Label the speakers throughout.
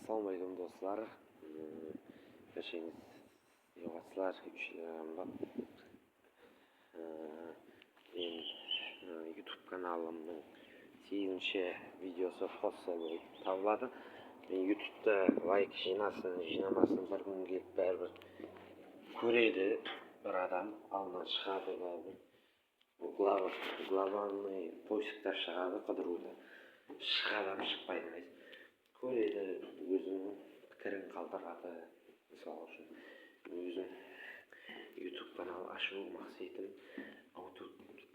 Speaker 1: Assalamualaikum dostlar. Yaşayınız. Yavaşlar. Üşülerim Men YouTube kanalımның 8-ші videosu hossa болып табылады. Мен YouTube'da лайк жинасын, жинамасын бір күн келіп бәрібір көреді бір адам, алдынан шығады бәрібір. Глобальный поискта шығады, қыдыруда. Шығады, шықпайды. Көреді, өзінің пікірін қалдырады. Мысалы үшін өзім YouTube канал ашу мақсатым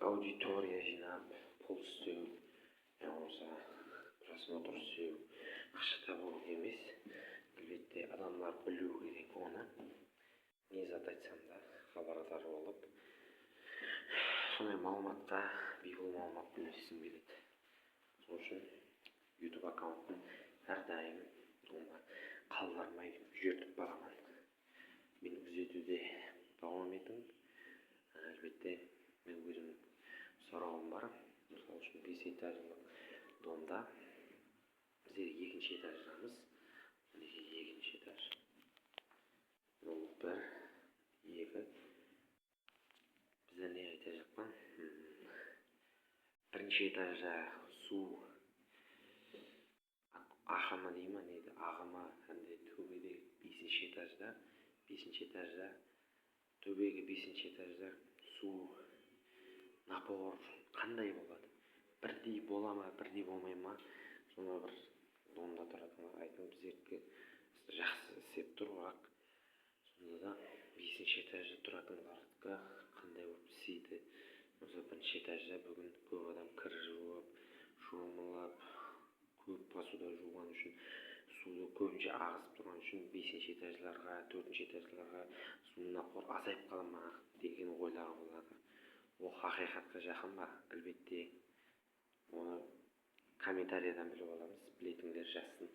Speaker 1: аудитория жинап, пул істеу, болмаса просмотр істеу, ақша табу емес. Әлбетте адамдар білу керек оны. Не зат айтсам да хабардар болып, сондай малыматқа, бейғыл малымат білмесім келеді. Сол үшін YouTube аккаунтын әрдайым қалдырмай жүгіртіп бағамын. Мен күзетуде давам етіңіз. Әлбетте мен өзім сұрауым бар. Мысалы үшін 5 этажлы домда біздер 2-ші этаждамыз. Мінекей 2-ші этаж. Ол 1, 2. Біздер не айта жақпан? 1-ші этажда су ағымы деймін, неді ағымы әнде төбеде 5-ші этажда, 5-ші этажда, төбеге 5-ші этажда су напор қандай болады? Бірдей бола ма, бірдей болмай ма? Соны бір домда тұратынға айтып, біздерге жақсы істеп тұрурақ. Сонда да 5-ші этажда тұратынларға қандай болып істейді? Осы 1-ші этажда бүгін көп адам кір жуып, шомылып, көп посуда жуған үшін, суды көбінше ағызып тұрған үшін 5-ші этажларға, 4-ші этажларға судың напоры азайып қала ма деген ойлар болады. Ол хақиқатқа жақын ба? Әлбетте оны комментариядан біліп аламыз. Білетіндер жазсын.